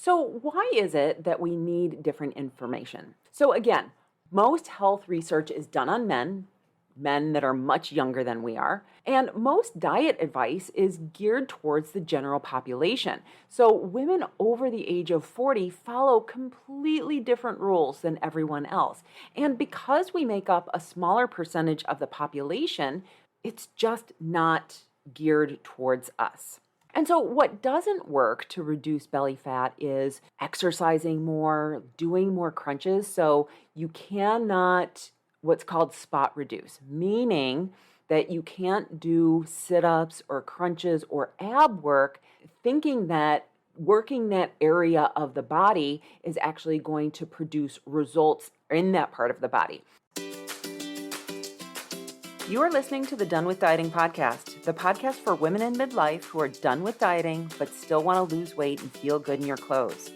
So why is it that we need different information? So again, most health research is done on men that are much younger than we are, and most diet advice is geared towards the general population. So women over the age of 40 follow completely different rules than everyone else. And because we make up a smaller percentage of the population, it's just not geared towards us. And so what doesn't work to reduce belly fat is exercising more, doing more crunches. So you cannot what's called spot reduce, meaning that you can't do sit-ups or crunches or ab work thinking that working that area of the body is actually going to produce results in that part of the body. You are listening to the Done with Dieting podcast, the podcast for women in midlife who are done with dieting but still want to lose weight and feel good in your clothes.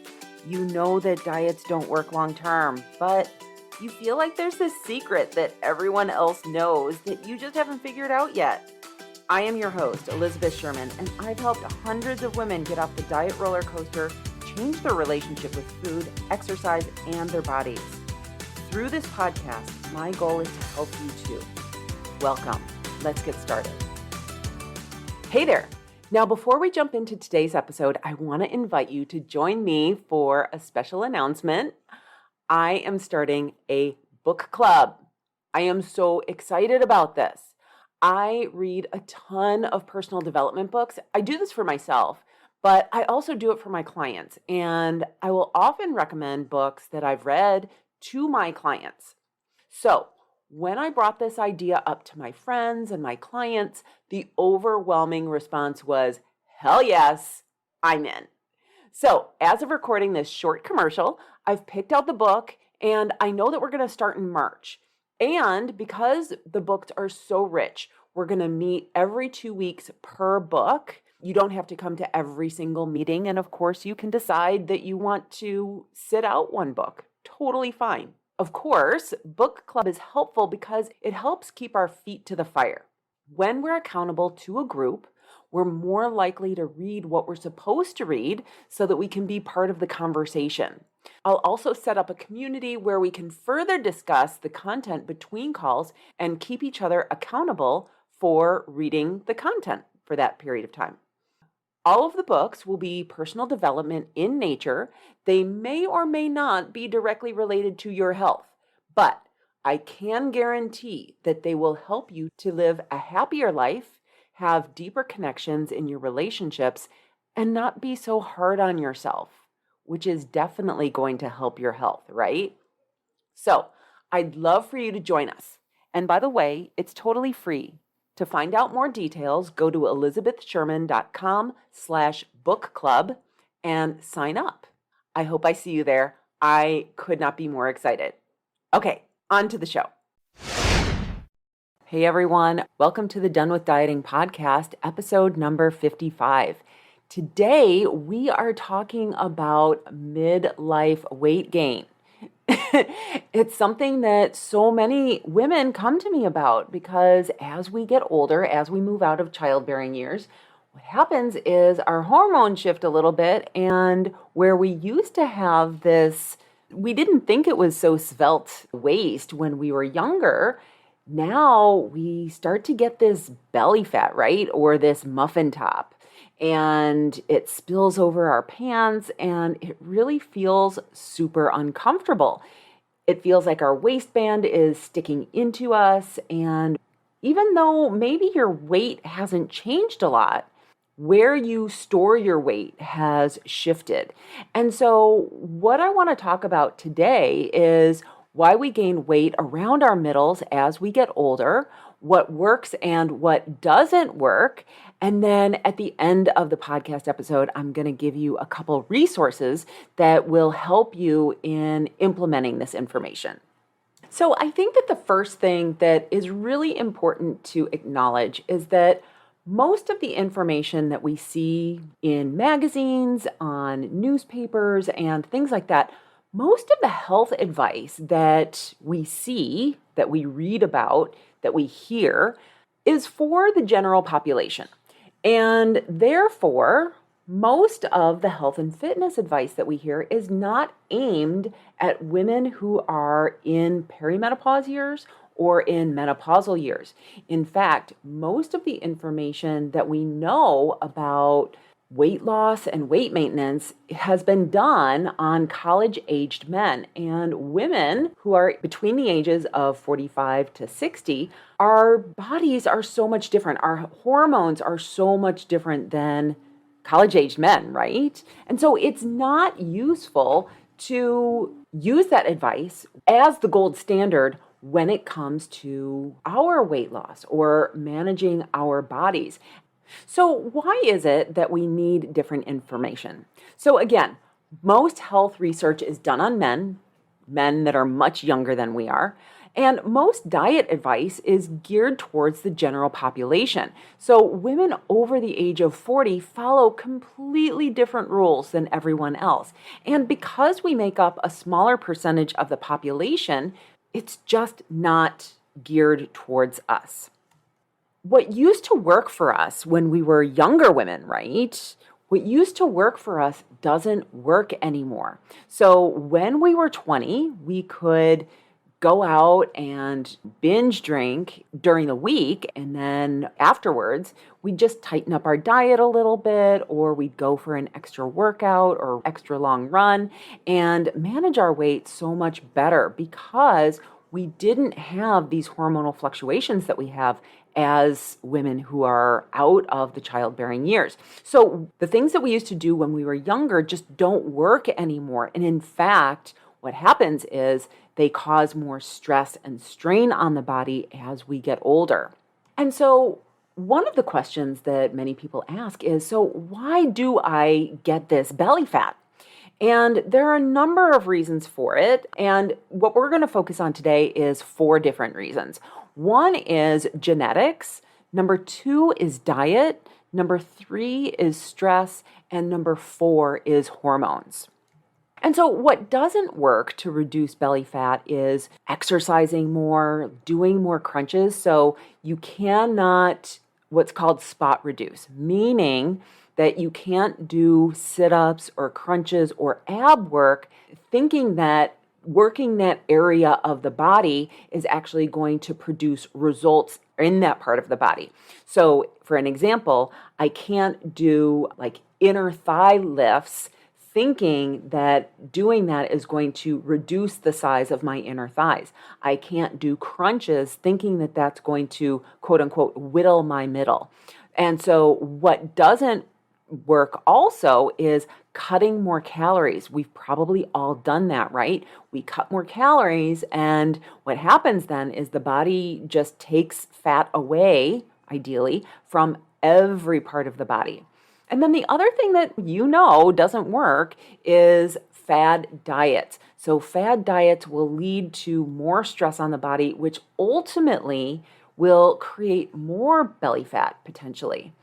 You know that diets don't work long term, but you feel like there's this secret that everyone else knows that you just haven't figured out yet. I am your host, Elizabeth Sherman, and I've helped hundreds of women get off the diet roller coaster, change their relationship with food, exercise, and their bodies. Through this podcast, my goal is to help you too. Welcome. Let's get started. Hey there. Now, before we jump into today's episode, I want to invite you to join me for a special announcement. I am starting a book club. I am so excited about this. I read a ton of personal development books. I do this for myself, but I also do it for my clients. And I will often recommend books that I've read to my clients. So when I brought this idea up to my friends and my clients, the overwhelming response was, hell yes, I'm in. So as of recording this short commercial, I've picked out the book and I know that we're going to start in March. And because the books are so rich, we're going to meet every 2 weeks per book. You don't have to come to every single meeting. And of course, you can decide that you want to sit out one book. Totally fine. Of course, book club is helpful because it helps keep our feet to the fire. When we're accountable to a group, we're more likely to read what we're supposed to read so that we can be part of the conversation. I'll also set up a community where we can further discuss the content between calls and keep each other accountable for reading the content for that period of time. All of the books will be personal development in nature. They may or may not be directly related to your health, but I can guarantee that they will help you to live a happier life, have deeper connections in your relationships, and not be so hard on yourself, which is definitely going to help your health, right? So I'd love for you to join us. And by the way, it's totally free. To find out more details, go to elizabethsherman.com/book club and sign up. I hope I see you there. I could not be more excited. Okay, on to the show. Hey everyone, welcome to the Done with Dieting podcast, episode number 55. Today, we are talking about midlife weight gain. It's something that so many women come to me about because as we get older, as we move out of childbearing years, what happens is our hormones shift a little bit, and where we used to have this, we didn't think it was so svelte waist when we were younger. Now we start to get this belly fat, right? Or this muffin top. And it spills over our pants and it really feels super uncomfortable. It feels like our waistband is sticking into us. And even though maybe your weight hasn't changed a lot, where you store your weight has shifted. And so what I want to talk about today is why we gain weight around our middles as we get older, what works and what doesn't work. And then at the end of the podcast episode, I'm going to give you a couple resources that will help you in implementing this information. So I think that the first thing that is really important to acknowledge is that most of the information that we see in magazines, on newspapers, and things like that, most of the health advice that we see, that we read about, that we hear, is for the general population. And therefore, Most of the health and fitness advice that we hear is not aimed at women who are in perimenopause years or in menopausal years. In fact, most of the information that we know about weight loss and weight maintenance has been done on college-aged men, and women who are between the ages of 45 to 60. Our bodies are so much different. Our hormones are so much different than college-aged men, right? And so it's not useful to use that advice as the gold standard when it comes to our weight loss or managing our bodies. So why is it that we need different information? So again, most health research is done on men that are much younger than we are. And most diet advice is geared towards the general population. So women over the age of 40 follow completely different rules than everyone else. And because we make up a smaller percentage of the population, it's just not geared towards us. What used to work for us when we were younger women, right? What used to work for us doesn't work anymore. So when we were 20, we could go out and binge drink during the week, and then afterwards, we'd just tighten up our diet a little bit, or we'd go for an extra workout or extra long run and manage our weight so much better because we didn't have these hormonal fluctuations that we have as women who are out of the childbearing years. So the things that we used to do when we were younger just don't work anymore. And in fact, what happens is they cause more stress and strain on the body as we get older. And so one of the questions that many people ask is, so why do I get this belly fat? And there are a number of reasons for it. And what we're going to focus on today is 4 different reasons. One is genetics. Number 2 is diet. Number 3 is stress. And number 4 is hormones. And so what doesn't work to reduce belly fat is exercising more, doing more crunches. So you cannot what's called spot reduce, meaning that you can't do sit-ups or crunches or ab work thinking that working that area of the body is actually going to produce results in that part of the body. So for an example, I can't do like inner thigh lifts thinking that doing that is going to reduce the size of my inner thighs. I can't do crunches thinking that that's going to, quote unquote, whittle my middle. And so what doesn't work also is cutting more calories. We've probably all done that, right? We cut more calories, and what happens then is the body just takes fat away, ideally, from every part of the body. And then the other thing that doesn't work is fad diets. So fad diets will lead to more stress on the body, which ultimately will create more belly fat potentially.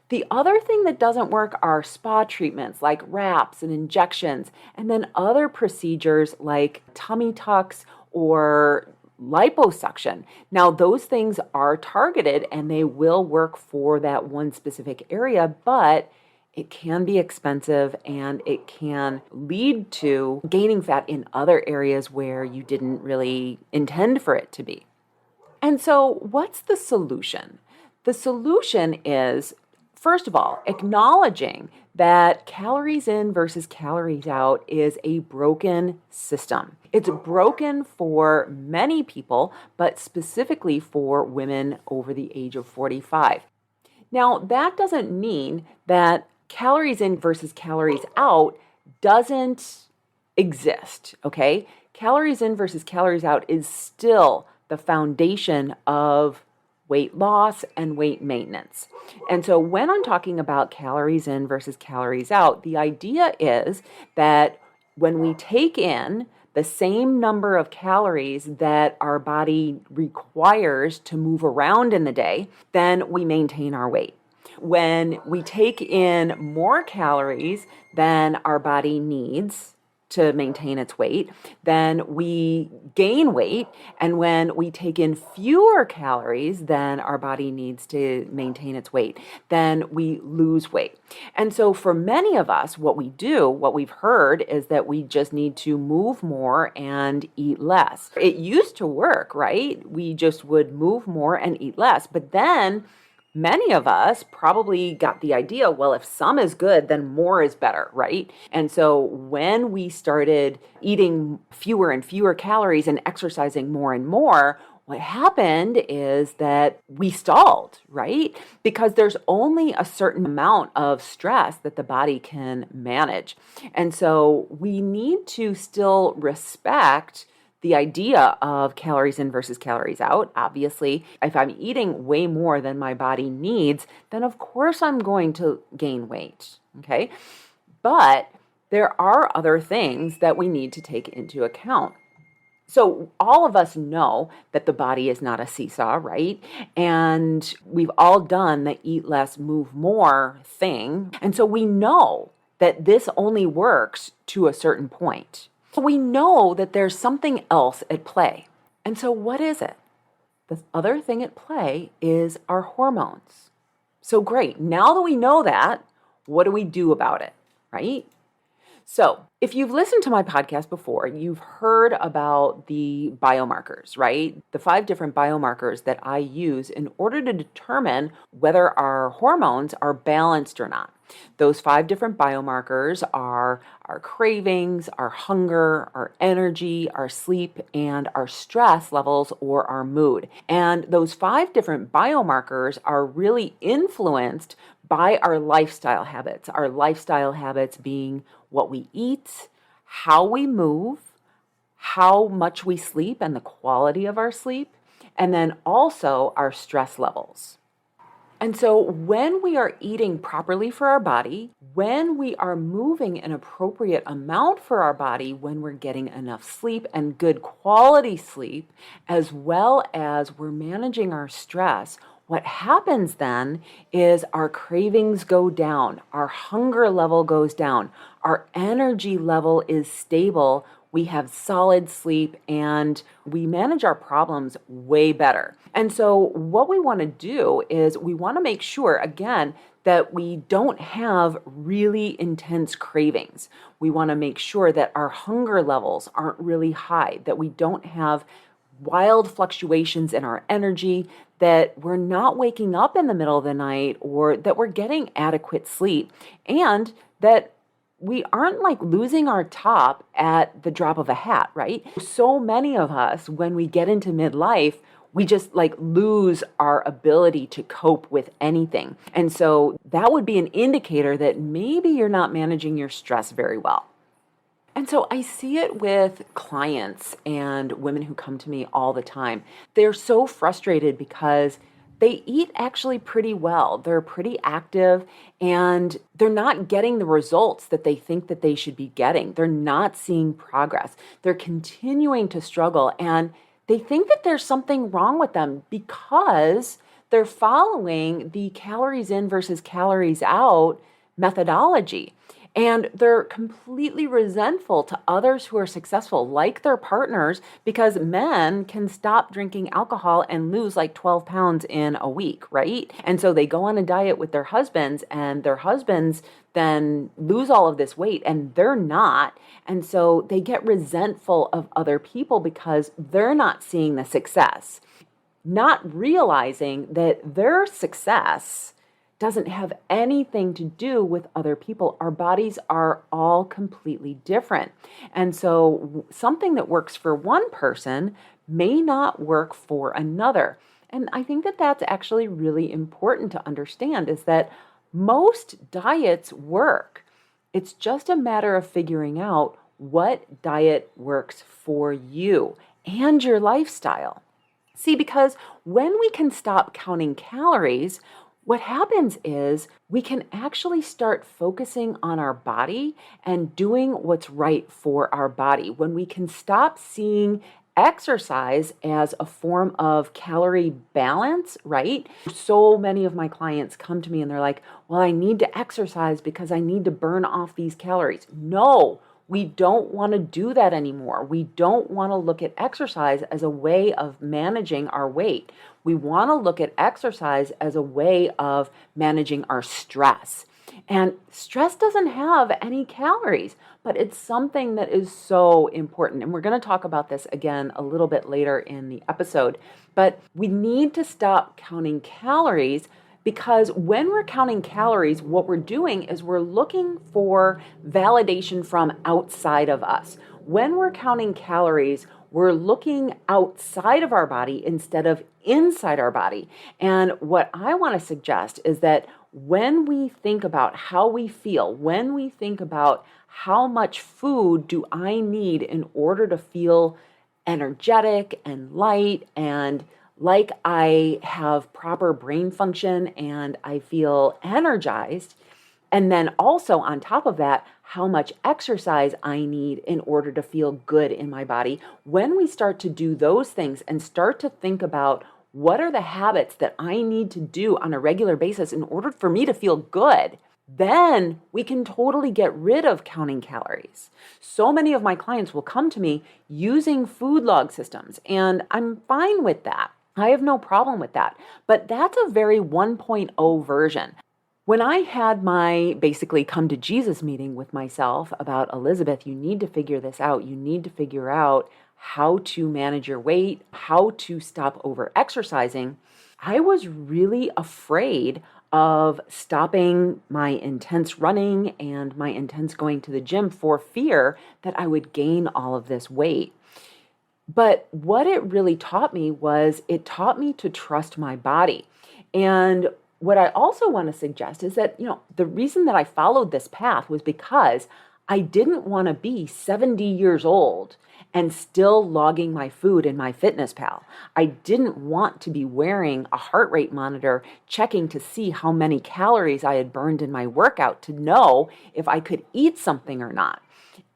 The other thing that doesn't work are spa treatments like wraps and injections, and then other procedures like tummy tucks or liposuction. Now, those things are targeted and they will work for that one specific area, but it can be expensive and it can lead to gaining fat in other areas where you didn't really intend for it to be. And so, what's the solution? The solution is, first of all, acknowledging that calories in versus calories out is a broken system. It's broken for many people, but specifically for women over the age of 45. Now, that doesn't mean that calories in versus calories out doesn't exist, okay? Calories in versus calories out is still the foundation of weight loss and weight maintenance. And so when I'm talking about calories in versus calories out, the idea is that when we take in the same number of calories that our body requires to move around in the day, then we maintain our weight. When we take in more calories than our body needs, to maintain its weight, then we gain weight. And when we take in fewer calories than our body needs to maintain its weight, then we lose weight. And so for many of us, what we've heard is that we just need to move more and eat less. It used to work, right? We just would move more and eat less. But then many of us probably got the idea, well, if some is good, then more is better, right? And so when we started eating fewer and fewer calories and exercising more and more, what happened is that we stalled, right? Because there's only a certain amount of stress that the body can manage. And so we need to still respect the idea of calories in versus calories out. Obviously, if I'm eating way more than my body needs, then of course I'm going to gain weight, okay? But there are other things that we need to take into account. So all of us know that the body is not a seesaw, right? And we've all done the eat less, move more thing. And so we know that this only works to a certain point. We know that there's something else at play. And so what is it? The other thing at play is our hormones. So great. Now that we know that, what do we do about it, right? So if you've listened to my podcast before, you've heard about the biomarkers, right? The 5 different biomarkers that I use in order to determine whether our hormones are balanced or not. Those 5 different biomarkers are our cravings, our hunger, our energy, our sleep, and our stress levels or our mood. And those 5 different biomarkers are really influenced by our lifestyle habits being what we eat, how we move, how much we sleep and the quality of our sleep, and then also our stress levels. And so when we are eating properly for our body, when we are moving an appropriate amount for our body, when we're getting enough sleep and good quality sleep, as well as we're managing our stress, what happens then is our cravings go down, our hunger level goes down, our energy level is stable, we have solid sleep, and we manage our problems way better. And so what we want to do is we want to make sure, again, that we don't have really intense cravings. We want to make sure that our hunger levels aren't really high, that we don't have wild fluctuations in our energy, that we're not waking up in the middle of the night, or that we're getting adequate sleep, and that we aren't like losing our top at the drop of a hat, right? So many of us, when we get into midlife, we just like lose our ability to cope with anything. And so that would be an indicator that maybe you're not managing your stress very well. And so I see it with clients and women who come to me all the time. They're so frustrated because they eat actually pretty well. They're pretty active and they're not getting the results that they think that they should be getting. They're not seeing progress. They're continuing to struggle and they think that there's something wrong with them because they're following the calories in versus calories out methodology. And they're completely resentful to others who are successful, like their partners, because men can stop drinking alcohol and lose like 12 pounds in a week, right? And so they go on a diet with their husbands, and their husbands then lose all of this weight, and they're not. And so they get resentful of other people because they're not seeing the success, not realizing that their success doesn't have anything to do with other people. Our bodies are all completely different. And so something that works for one person may not work for another. And I think that that's actually really important to understand, is that most diets work. It's just a matter of figuring out what diet works for you and your lifestyle. See, because when we can stop counting calories, what happens is we can actually start focusing on our body and doing what's right for our body. When we can stop seeing exercise as a form of calorie balance, right? So many of my clients come to me and they're like, well, I need to exercise because I need to burn off these calories. No, We don't want to do that anymore. We don't want to look at exercise as a way of managing our weight. We want to look at exercise as a way of managing our stress. And stress doesn't have any calories, but it's something that is so important. And we're going to talk about this again a little bit later in the episode. But we need to stop counting calories, because when we're counting calories, what we're doing is we're looking for validation from outside of us. When we're counting calories, we're looking outside of our body instead of inside our body. And what I want to suggest is that when we think about how we feel, when we think about how much food do I need in order to feel energetic and light and like I have proper brain function and I feel energized, and then also on top of that, how much exercise I need in order to feel good in my body. When we start to do those things and start to think about what are the habits that I need to do on a regular basis in order for me to feel good, then we can totally get rid of counting calories. So many of my clients will come to me using food log systems, and I'm fine with that. I have no problem with that. But that's a very 1.0 version. When I had my basically come to Jesus meeting with myself about, Elizabeth, you need to figure this out. You need to figure out how to manage your weight, how to stop over exercising. I was really afraid of stopping my intense running and my intense going to the gym for fear that I would gain all of this weight. But what it really taught me was it taught me to trust my body. And what I also want to suggest is that, the reason that I followed this path was because I didn't want to be 70 years old and still logging my food in MyFitnessPal. I didn't want to be wearing a heart rate monitor, checking to see how many calories I had burned in my workout to know if I could eat something or not,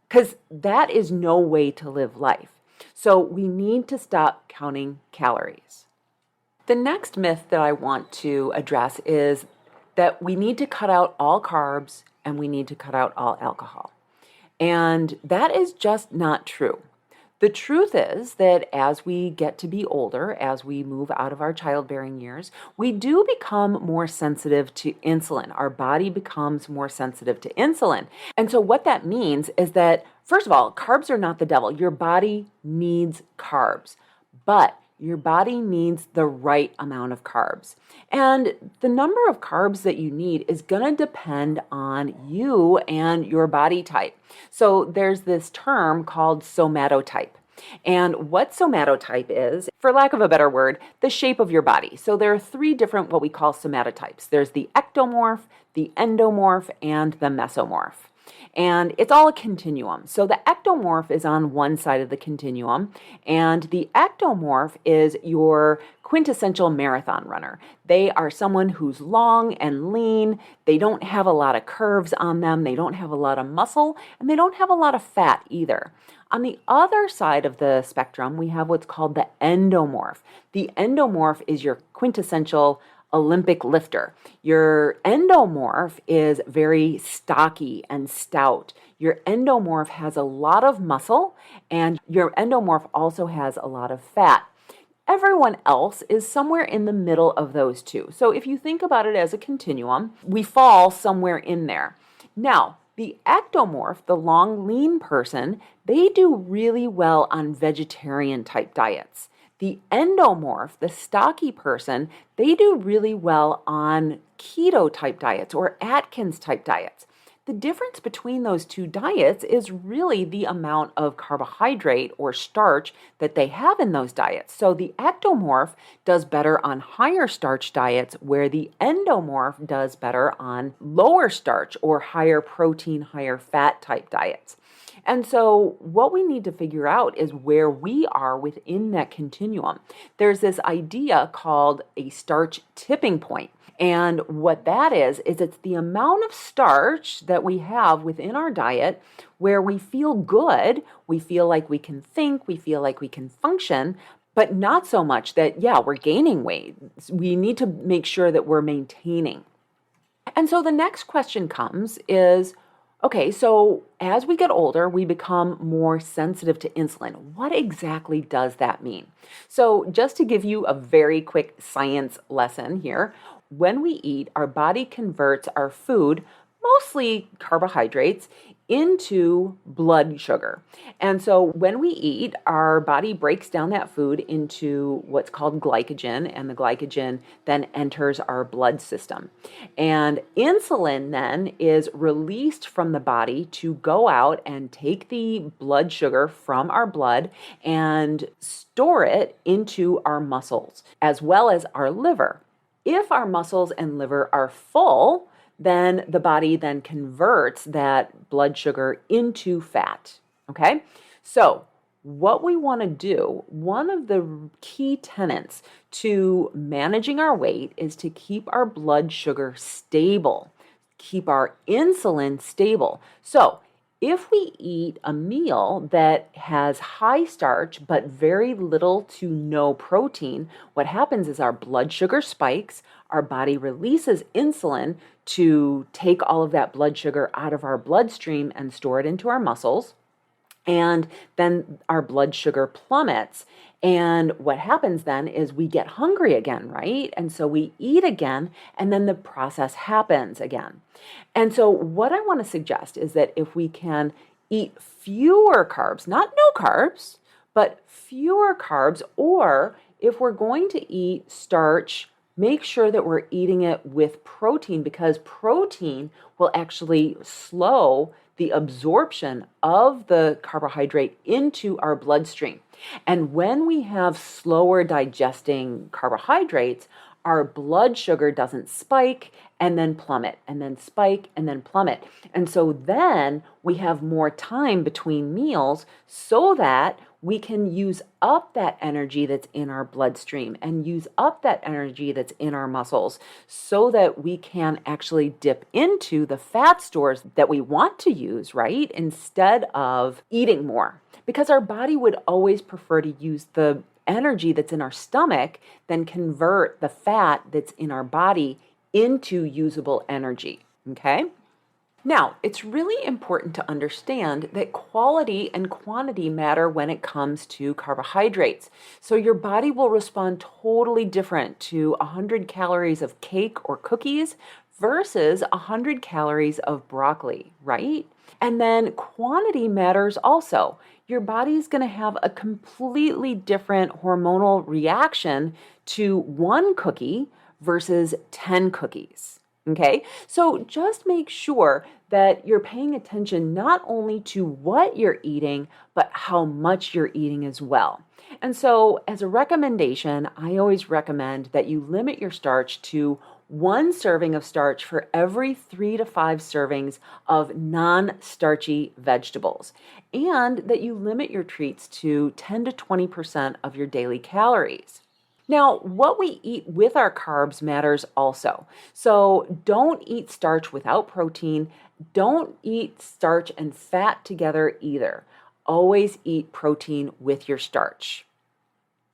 because that is no way to live life. So we need to stop counting calories. The next myth that I want to address is that we need to cut out all carbs and we need to cut out all alcohol. And that is just not true. The truth is that as we get to be older, as we move out of our childbearing years, we do become more sensitive to insulin. Our body becomes more sensitive to insulin. And so what that means is that, first of all, carbs are not the devil. Your body needs carbs, but your body needs the right amount of carbs. And the number of carbs that you need is going to depend on you and your body type. So there's this term called somatotype. And what somatotype is, for lack of a better word, the shape of your body. So there are three different what we call somatotypes. There's the ectomorph, the endomorph, and the mesomorph. And it's all a continuum. So the ectomorph is on one side of the continuum, and the ectomorph is your quintessential marathon runner. They are someone who's long and lean. They don't have a lot of curves on them. They don't have a lot of muscle, and they don't have a lot of fat either. On the other side of the spectrum, we have what's called the endomorph. The endomorph is your quintessential Olympic lifter. Your endomorph is very stocky and stout. Your endomorph has a lot of muscle, and your endomorph also has a lot of fat. Everyone else is somewhere in the middle of those two. So if you think about it as a continuum, we fall somewhere in there. Now, the ectomorph, the long, lean person, they do really well on vegetarian type diets. The endomorph, the stocky person, they do really well on keto type diets or Atkins type diets. The difference between those two diets is really the amount of carbohydrate or starch that they have in those diets. So the ectomorph does better on higher starch diets, where the endomorph does better on lower starch or higher protein, higher fat type diets. And so what we need to figure out is where we are within that continuum. There's this idea called a starch tipping point. And what that is it's the amount of starch that we have within our diet where we feel good, we feel like we can think, we feel like we can function, but not so much that, we're gaining weight. We need to make sure that we're maintaining. And so the next question comes is, Okay, so as we get older, we become more sensitive to insulin. What exactly does that mean? So, just to give you a very quick science lesson here, when we eat, our body converts our food, mostly carbohydrates, into blood sugar. And so, when we eat, our body breaks down that food into what's called glycogen, and the glycogen then enters our blood system. And insulin then is released from the body to go out and take the blood sugar from our blood and store it into our muscles as well as our liver. If our muscles and liver are full, then the body then converts that blood sugar into fat. Okay? So, what we want to do, one of the key tenets to managing our weight is to keep our blood sugar stable, keep our insulin stable. So, if we eat a meal that has high starch but very little to no protein, what happens is our blood sugar spikes, our body releases insulin to take all of that blood sugar out of our bloodstream and store it into our muscles. And then our blood sugar plummets. And what happens then is we get hungry again, right? And so we eat again, and then the process happens again. And so, what I want to suggest is that if we can eat fewer carbs, not no carbs, but fewer carbs, or if we're going to eat starch, make sure that we're eating it with protein because protein will actually slow the absorption of the carbohydrate into our bloodstream. And when we have slower digesting carbohydrates, our blood sugar doesn't spike and then plummet, and then spike and then plummet. And so then we have more time between meals so that we can use up that energy that's in our bloodstream and use up that energy that's in our muscles so that we can actually dip into the fat stores that we want to use, right? Instead of eating more. Because our body would always prefer to use the energy that's in our stomach than convert the fat that's in our body into usable energy, okay? Now, it's really important to understand that quality and quantity matter when it comes to carbohydrates. So your body will respond totally different to 100 calories of cake or cookies versus 100 calories of broccoli, right? And then quantity matters also. Your body's going to have a completely different hormonal reaction to one cookie versus 10 cookies. Okay, so just make sure that you're paying attention not only to what you're eating, but how much you're eating as well. And so, as a recommendation, I always recommend that you limit your starch to 1 serving of starch for every 3 to 5 servings of non-starchy vegetables, and that you limit your treats to 10 to 20% of your daily calories. Now, what we eat with our carbs matters also. So don't eat starch without protein. Don't eat starch and fat together either. Always eat protein with your starch.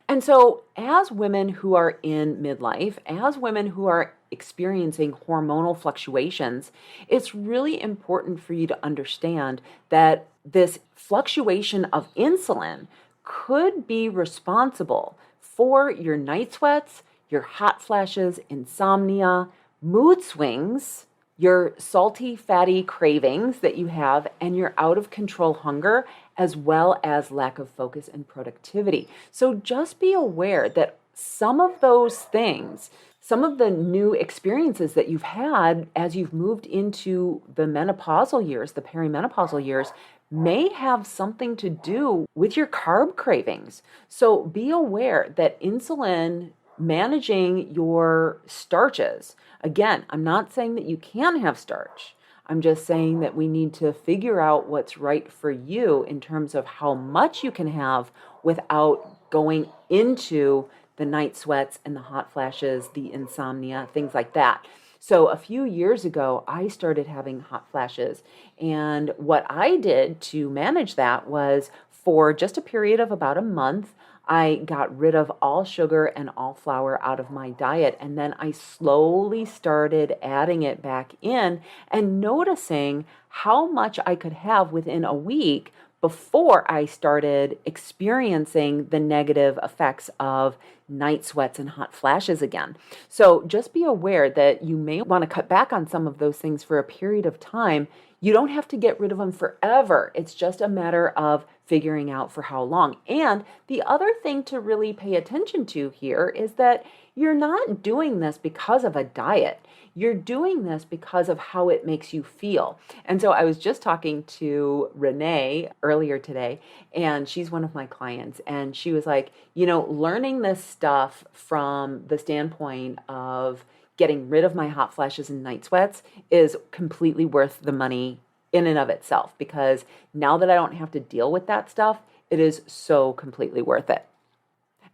And so, as women who are in midlife, as women who are experiencing hormonal fluctuations, it's really important for you to understand that this fluctuation of insulin could be responsible for your night sweats, your hot flashes, insomnia, mood swings, your salty, fatty cravings that you have, and your out of control hunger, as well as lack of focus and productivity. So just be aware that some of those things, some of the new experiences that you've had as you've moved into the menopausal years, the perimenopausal years, may have something to do with your carb cravings. So be aware that insulin managing your starches, again, I'm not saying that you can have starch. I'm just saying that we need to figure out what's right for you in terms of how much you can have without going into the night sweats and the hot flashes, the insomnia, things like that. So a few years ago, I started having hot flashes. And what I did to manage that was for just a period of about a month, I got rid of all sugar and all flour out of my diet. And then I slowly started adding it back in and noticing how much I could have within a week before I started experiencing the negative effects of night sweats and hot flashes again. So just be aware that you may want to cut back on some of those things for a period of time. You don't have to get rid of them forever. It's just a matter of figuring out for how long. And the other thing to really pay attention to here is that you're not doing this because of a diet. You're doing this because of how it makes you feel. And so I was just talking to Renee earlier today, and she's one of my clients, and she was like, learning this stuff from the standpoint of getting rid of my hot flashes and night sweats is completely worth the money in and of itself, because now that I don't have to deal with that stuff, it is so completely worth it.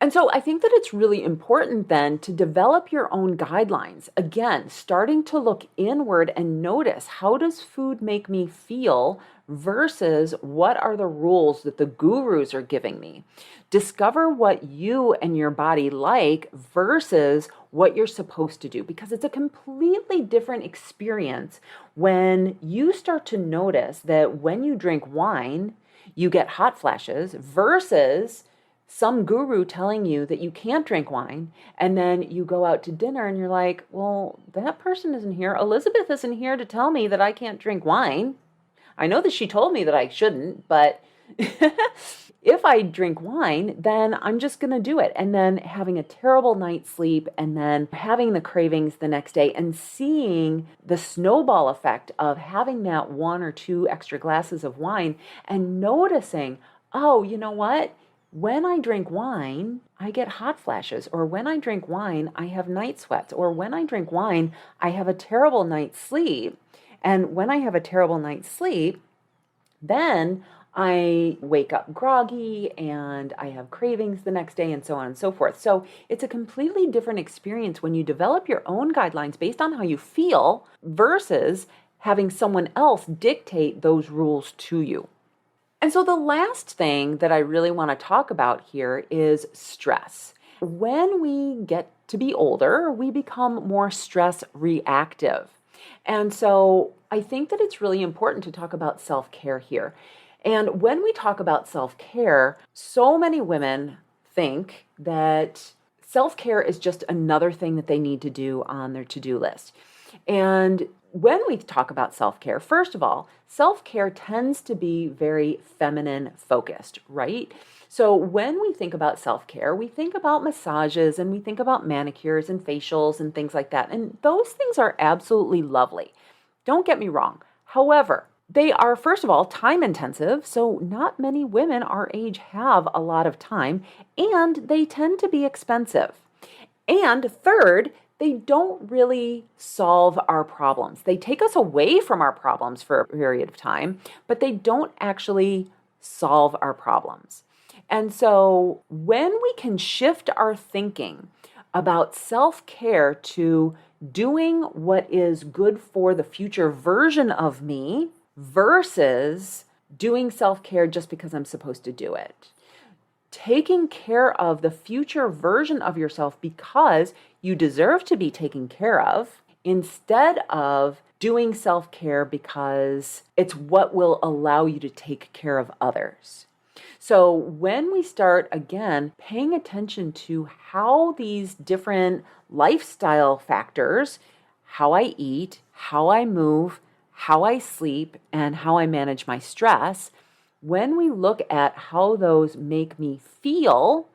And so I think that it's really important then to develop your own guidelines. Again, starting to look inward and notice, how does food make me feel versus what are the rules that the gurus are giving me? Discover what you and your body like versus what you're supposed to do, because it's a completely different experience when you start to notice that when you drink wine, you get hot flashes versus some guru telling you that you can't drink wine, and then you go out to dinner and you're like, well, that person isn't here. Elizabeth isn't here to tell me that I can't drink wine. I know that she told me that I shouldn't, but if I drink wine, then I'm just going to do it. And then having a terrible night's sleep, and then having the cravings the next day, and seeing the snowball effect of having that 1 or 2 extra glasses of wine and noticing, oh, you know what? When I drink wine, I get hot flashes, or when I drink wine, I have night sweats, or when I drink wine, I have a terrible night's sleep. And when I have a terrible night's sleep, then I wake up groggy and I have cravings the next day, and so on and so forth. So it's a completely different experience when you develop your own guidelines based on how you feel versus having someone else dictate those rules to you. And so the last thing that I really want to talk about here is stress. When we get to be older, we become more stress reactive. And so I think that it's really important to talk about self-care here. And when we talk about self-care, so many women think that self-care is just another thing that they need to do on their to-do list. And when we talk about self-care, first of all, self-care tends to be very feminine focused, right? So when we think about self-care, we think about massages and we think about manicures and facials and things like that. And those things are absolutely lovely. Don't get me wrong. However, they are, first of all, time intensive. So not many women our age have a lot of time, and they tend to be expensive. And third, they don't really solve our problems. They take us away from our problems for a period of time, but they don't actually solve our problems. And so when we can shift our thinking about self-care to doing what is good for the future version of me versus doing self-care just because I'm supposed to do it, taking care of the future version of yourself because you deserve to be taken care of, instead of doing self-care because it's what will allow you to take care of others. So when we start, again, paying attention to how these different lifestyle factors, how I eat, how I move, how I sleep, and how I manage my stress, when we look at how those make me feel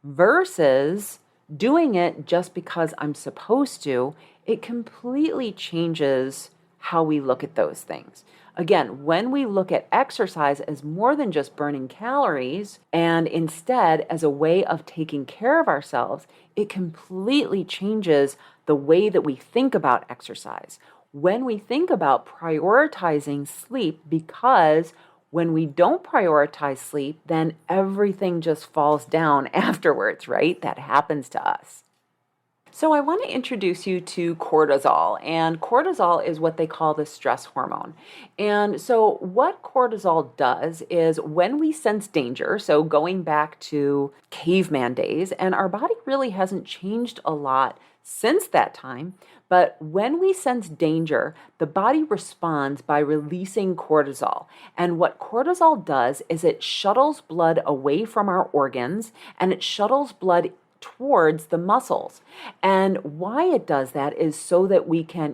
versus doing it just because I'm supposed to, it completely changes how we look at those things. Again, when we look at exercise as more than just burning calories and instead as a way of taking care of ourselves, it completely changes the way that we think about exercise. When we think about prioritizing sleep, because when we don't prioritize sleep, then everything just falls down afterwards, right? That happens to us. So I want to introduce you to cortisol, and cortisol is what they call the stress hormone. And so what cortisol does is when we sense danger, so going back to caveman days, and our body really hasn't changed a lot since that time. But when we sense danger, the body responds by releasing cortisol. And what cortisol does is it shuttles blood away from our organs and it shuttles blood towards the muscles. And why it does that is so that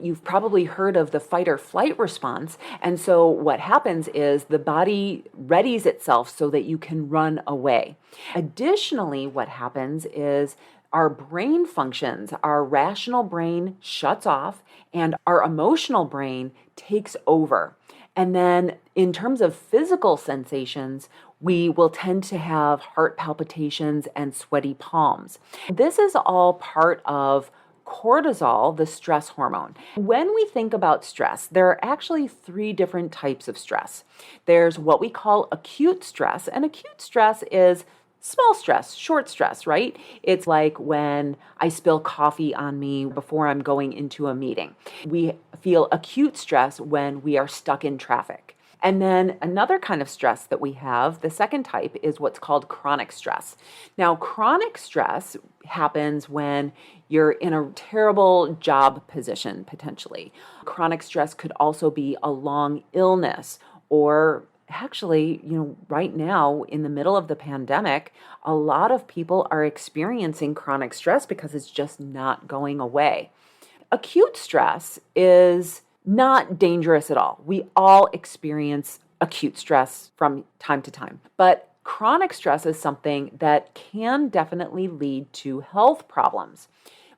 you've probably heard of the fight or flight response. And so what happens is the body readies itself so that you can run away. Additionally, what happens is our brain functions, our rational brain shuts off and our emotional brain takes over. And then in terms of physical sensations, we will tend to have heart palpitations and sweaty palms. This is all part of cortisol, the stress hormone. When we think about stress, there are actually 3 different types of stress. There's what we call acute stress, and acute stress is small stress, short stress, right? It's like when I spill coffee on me before I'm going into a meeting. We feel acute stress when we are stuck in traffic. And then another kind of stress that we have, the second type, is what's called chronic stress. Now, chronic stress happens when you're in a terrible job position, potentially. Chronic stress could also be a long illness, or actually, right now in the middle of the pandemic, a lot of people are experiencing chronic stress because it's just not going away. Acute stress is not dangerous at all. We all experience acute stress from time to time, but chronic stress is something that can definitely lead to health problems.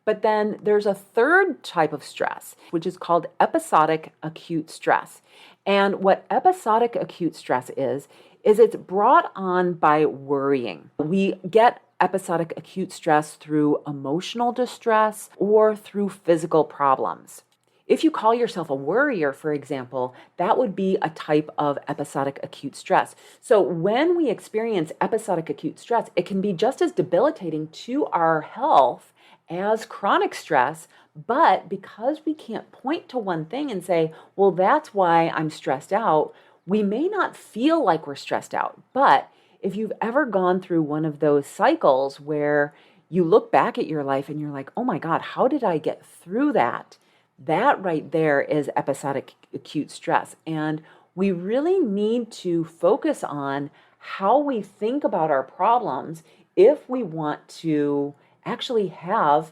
But then there's a third type of stress, which is called episodic acute stress. And what episodic acute stress is it's brought on by worrying. We get episodic acute stress through emotional distress or through physical problems. If you call yourself a worrier, for example, that would be a type of episodic acute stress. So when we experience episodic acute stress, it can be just as debilitating to our health as chronic stress, but because we can't point to one thing and say, well, that's why I'm stressed out, we may not feel like we're stressed out. But if you've ever gone through one of those cycles where you look back at your life and you're like, oh my God, how did I get through that? That right there is episodic acute stress. And we really need to focus on how we think about our problems if we want to actually have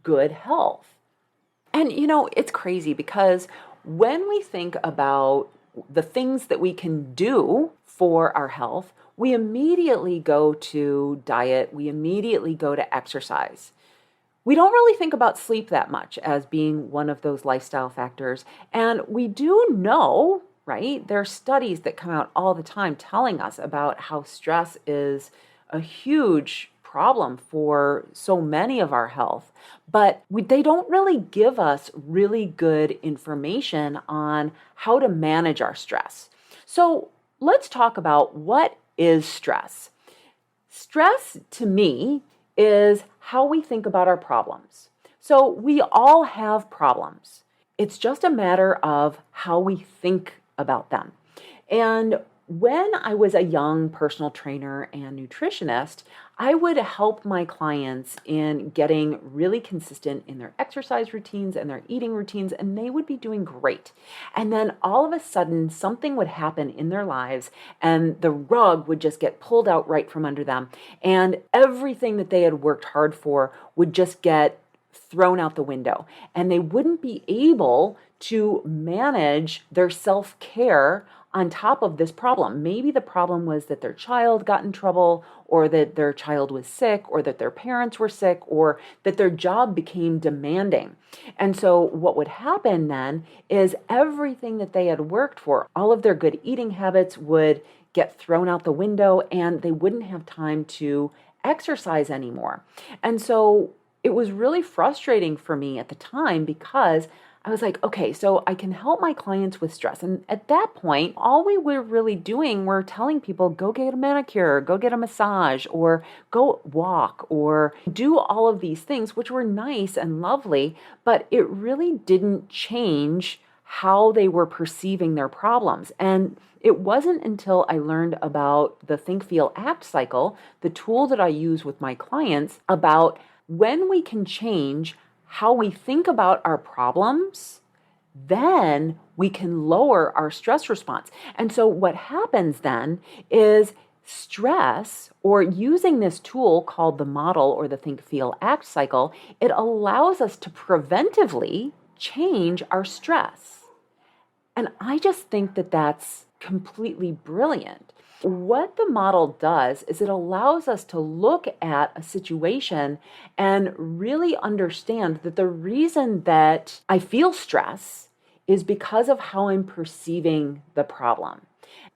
good health. And it's crazy because when we think about the things that we can do for our health, we immediately go to diet, we immediately go to exercise. We don't really think about sleep that much as being one of those lifestyle factors. And we do know, right? There are studies that come out all the time telling us about how stress is a huge problem for so many of our health. But they don't really give us really good information on how to manage our stress. So let's talk about what is stress. Stress, to me, is how we think about our problems. So we all have problems. It's just a matter of how we think about them. And when I was a young personal trainer and nutritionist, I would help my clients in getting really consistent in their exercise routines and their eating routines, and they would be doing great. And then all of a sudden, something would happen in their lives, and the rug would just get pulled out right from under them, and everything that they had worked hard for would just get thrown out the window, and they wouldn't be able to manage their self-care on top of this problem. Maybe the problem was that their child got in trouble, or that their child was sick, or that their parents were sick, or that their job became demanding. And so what would happen then is everything that they had worked for, all of their good eating habits would get thrown out the window, and they wouldn't have time to exercise anymore. And so it was really frustrating for me at the time because I was like, okay, so I can help my clients with stress. And at that point, all we were really doing were telling people, go get a manicure, go get a massage, or go walk, or do all of these things, which were nice and lovely, but it really didn't change how they were perceiving their problems. And it wasn't until I learned about the Think, Feel, Act cycle, the tool that I use with my clients, about when we can change how we think about our problems, then we can lower our stress response. And so what happens then is stress, or using this tool called the model or the think, feel, act cycle, it allows us to preventively change our stress. And I just think that that's completely brilliant. What the model does is it allows us to look at a situation and really understand that the reason that I feel stress is because of how I'm perceiving the problem.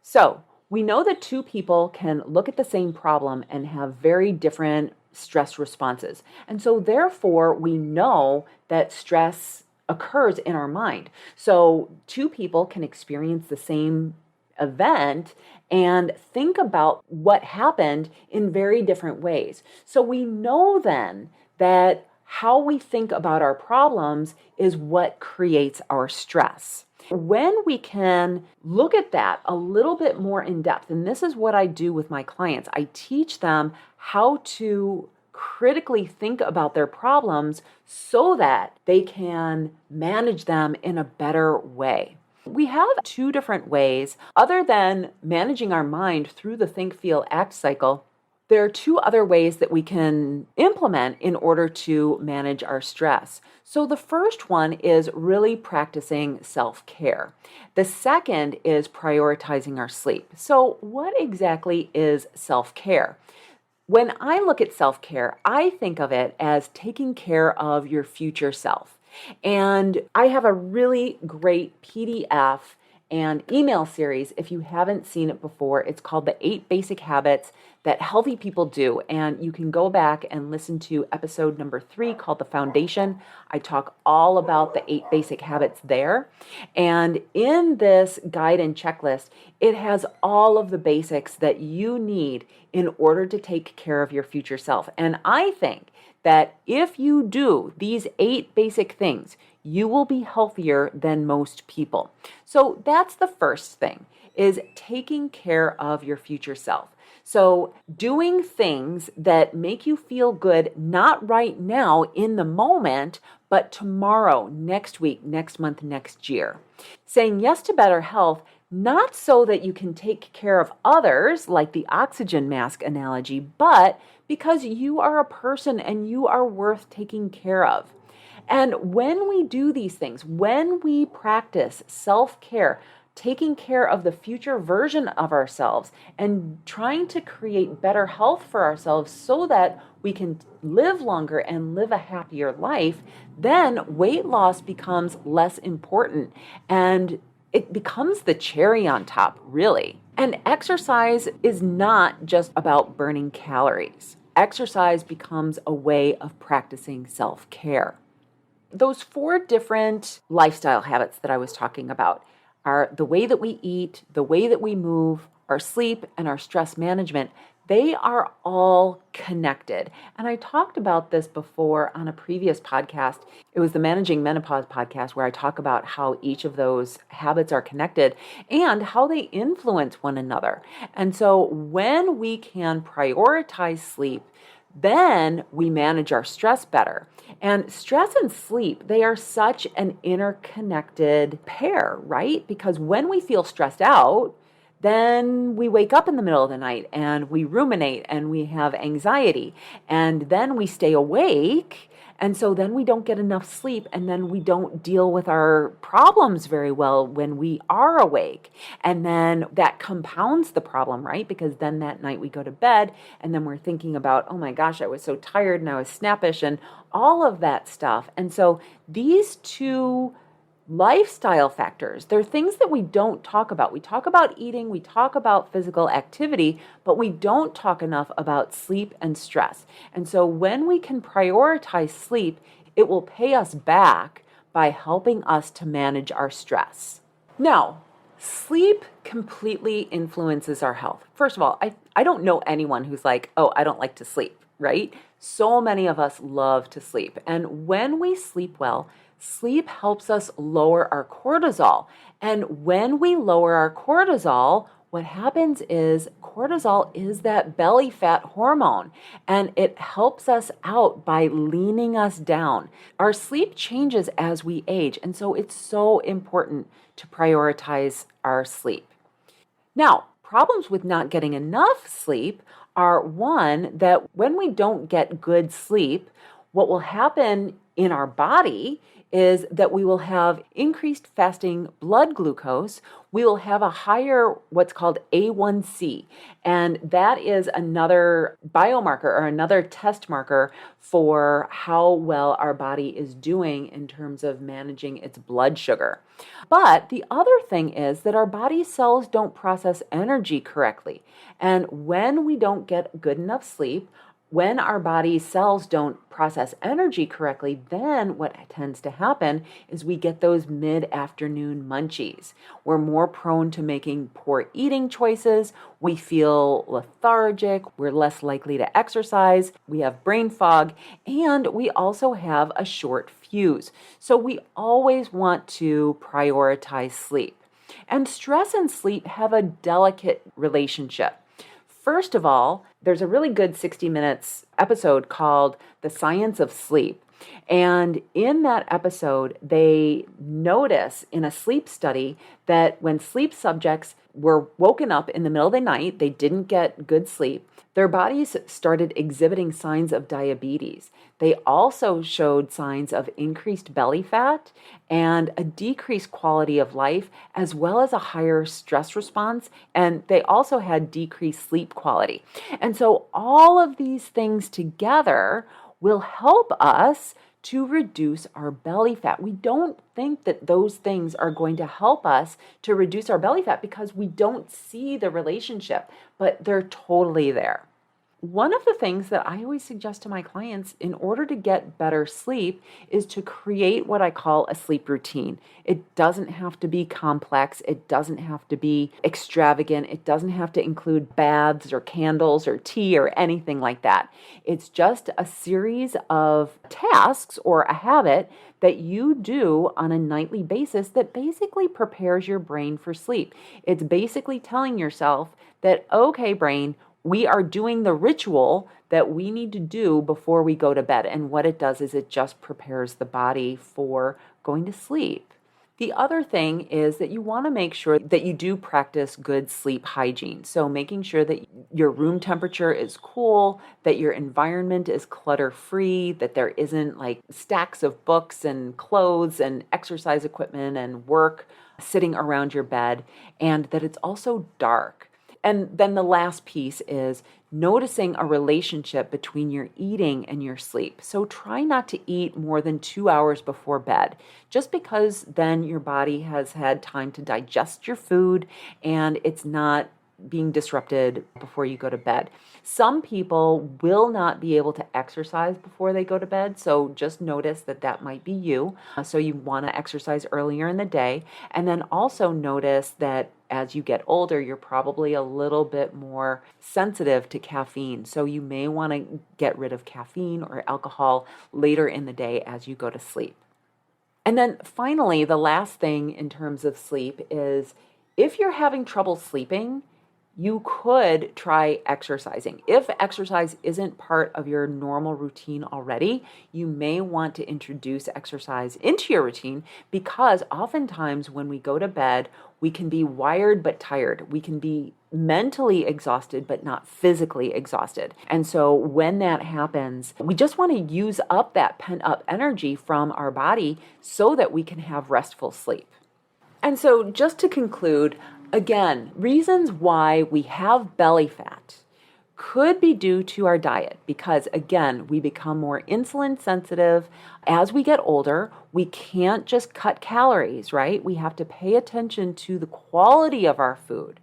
So we know that two people can look at the same problem and have very different stress responses. And so therefore, we know that stress occurs in our mind. So two people can experience the same event and think about what happened in very different ways. So we know then that how we think about our problems is what creates our stress. When we can look at that a little bit more in depth, and this is what I do with my clients, I teach them how to critically think about their problems so that they can manage them in a better way. We have two different ways, other than managing our mind through the think, feel, act cycle. There are two other ways that we can implement in order to manage our stress. So the first one is really practicing self-care. The second is prioritizing our sleep. So what exactly is self-care? When I look at self-care, I think of it as taking care of your future self. And I have a really great PDF and email series. If you haven't seen it before, it's called The 8 Basic Habits That Healthy People Do. And you can go back and listen to episode number 3 called The Foundation. I talk all about the 8 basic habits there. And in this guide and checklist, it has all of the basics that you need in order to take care of your future self. And I think that if you do these 8 basic things, you will be healthier than most people. So that's the first thing, is taking care of your future self. So doing things that make you feel good, not right now in the moment, but tomorrow, next week, next month, next year. Saying yes to better health, not so that you can take care of others, like the oxygen mask analogy, but because you are a person and you are worth taking care of. And when we do these things, when we practice self-care, taking care of the future version of ourselves and trying to create better health for ourselves so that we can live longer and live a happier life, then weight loss becomes less important and it becomes the cherry on top, really. And exercise is not just about burning calories. Exercise becomes a way of practicing self-care. Those 4 different lifestyle habits that I was talking about are the way that we eat, the way that we move, our sleep, and our stress management. They are all connected. And I talked about this before on a previous podcast. It was the Managing Menopause podcast where I talk about how each of those habits are connected and how they influence one another. And so when we can prioritize sleep, then we manage our stress better. And stress and sleep, they are such an interconnected pair, right? Because when we feel stressed out, then we wake up in the middle of the night and we ruminate and we have anxiety. And then we stay awake. And so then we don't get enough sleep and then we don't deal with our problems very well when we are awake. And then that compounds the problem, right? Because then that night we go to bed and then we're thinking about, oh my gosh, I was so tired and I was snappish and all of that stuff. And so these two lifestyle factors, they're things that we don't talk about. We talk about eating, we talk about physical activity, but we don't talk enough about sleep and stress. And so when we can prioritize sleep, it will pay us back by helping us to manage our stress. Now, sleep completely influences our health. First of all, I don't know anyone who's like, oh, I don't like to sleep, right? So many of us love to sleep. And when we sleep well, sleep helps us lower our cortisol. And when we lower our cortisol, what happens is cortisol is that belly fat hormone, and it helps us out by leaning us down. Our sleep changes as we age, and so it's so important to prioritize our sleep. Now, problems with not getting enough sleep are one, that when we don't get good sleep, what will happen in our body is that we will have increased fasting blood glucose. We will have a higher what's called A1C, and that is another biomarker or another test marker for how well our body is doing in terms of managing its blood sugar. But the other thing is that our body cells don't process energy correctly. And when we don't get good enough sleep, when our body cells don't process energy correctly, then what tends to happen is we get those mid-afternoon munchies. We're more prone to making poor eating choices. We feel lethargic. We're less likely to exercise. We have brain fog, and we also have a short fuse. So we always want to prioritize sleep. And stress and sleep have a delicate relationship. First of all, there's a really good 60 Minutes episode called The Science of Sleep. And in that episode, they notice in a sleep study that when sleep subjects were woken up in the middle of the night, they didn't get good sleep, their bodies started exhibiting signs of diabetes. They also showed signs of increased belly fat and a decreased quality of life, as well as a higher stress response. And they also had decreased sleep quality. And so all of these things together will help us to reduce our belly fat. We don't think that those things are going to help us to reduce our belly fat because we don't see the relationship, but they're totally there. One of the things that I always suggest to my clients in order to get better sleep is to create what I call a sleep routine. It doesn't have to be complex. It doesn't have to be extravagant. It doesn't have to include baths or candles or tea or anything like that. It's just a series of tasks or a habit that you do on a nightly basis that basically prepares your brain for sleep. It's basically telling yourself that, okay, brain, we are doing the ritual that we need to do before we go to bed. And what it does is it just prepares the body for going to sleep. The other thing is that you want to make sure that you do practice good sleep hygiene. So making sure that your room temperature is cool, that your environment is clutter-free, that there isn't like stacks of books and clothes and exercise equipment and work sitting around your bed, and that it's also dark. And then the last piece is noticing a relationship between your eating and your sleep. So try not to eat more than 2 hours before bed, just because then your body has had time to digest your food and it's not being disrupted before you go to bed. Some people will not be able to exercise before they go to bed, so just notice that that might be you. So you want to exercise earlier in the day, and then also notice that as you get older, you're probably a little bit more sensitive to caffeine. So you may want to get rid of caffeine or alcohol later in the day as you go to sleep. And then finally, the last thing in terms of sleep is if you're having trouble sleeping, you could try exercising. If exercise isn't part of your normal routine already, you may want to introduce exercise into your routine, because oftentimes when we go to bed, we can be wired but tired. We can be mentally exhausted but not physically exhausted. And so when that happens, we just want to use up that pent-up energy from our body so that we can have restful sleep. And so just to conclude, again, reasons why we have belly fat could be due to our diet because, again, we become more insulin sensitive. As we get older, we can't just cut calories, right? We have to pay attention to the quality of our food.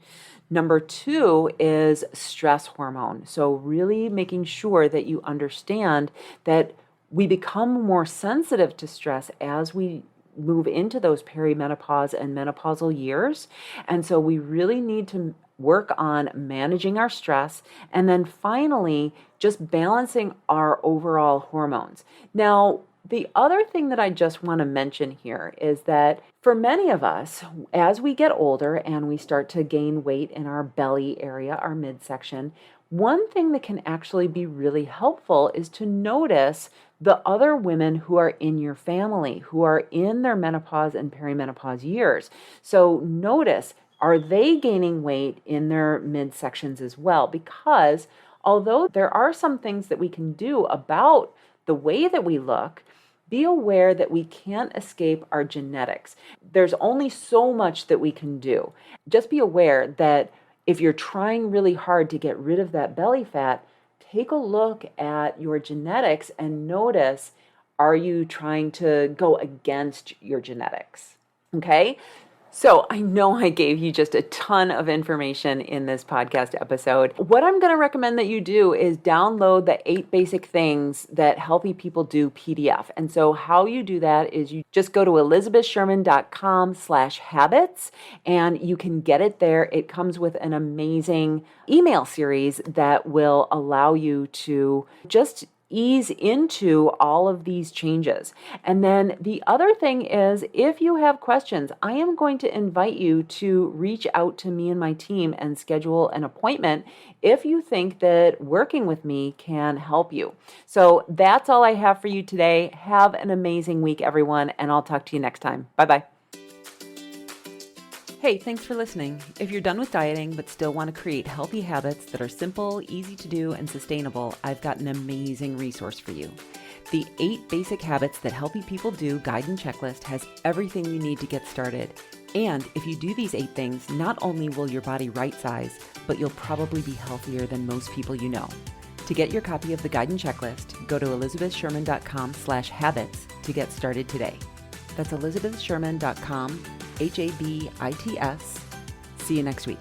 Number 2 is stress hormone. So really making sure that you understand that we become more sensitive to stress as we move into those perimenopause and menopausal years. And so we really need to work on managing our stress, and then finally, just balancing our overall hormones. Now, The other thing that I just want to mention here is that for many of us, as we get older and we start to gain weight in our belly area, our midsection, one thing that can actually be really helpful is to notice the other women who are in your family, who are in their menopause and perimenopause years. So notice, are they gaining weight in their midsections as well? Because although there are some things that we can do about the way that we look, be aware that we can't escape our genetics. There's only so much that we can do. Just be aware that if you're trying really hard to get rid of that belly fat, take a look at your genetics and notice, are you trying to go against your genetics? Okay? So I know I gave you just a ton of information in this podcast episode. What I'm going to recommend that you do is download the 8 Basic Things That Healthy People Do PDF. And so how you do that is you just go to elizabethsherman.com/habits and you can get it there. It comes with an amazing email series that will allow you to just ease into all of these changes. And then the other thing is, if you have questions, I am going to invite you to reach out to me and my team and schedule an appointment if you think that working with me can help you. So that's all I have for you today. Have an amazing week, everyone, and I'll talk to you next time. Bye-bye. Hey, thanks for listening. If you're done with dieting but still want to create healthy habits that are simple, easy to do, and sustainable, I've got an amazing resource for you. The 8 Basic Habits That Healthy People Do guide and checklist has everything you need to get started. And if you do these 8 things, not only will your body right size, but you'll probably be healthier than most people you know. To get your copy of the guide and checklist, go to elizabethsherman.com/habits to get started today. That's elizabethsherman.com, HABITS. See you next week.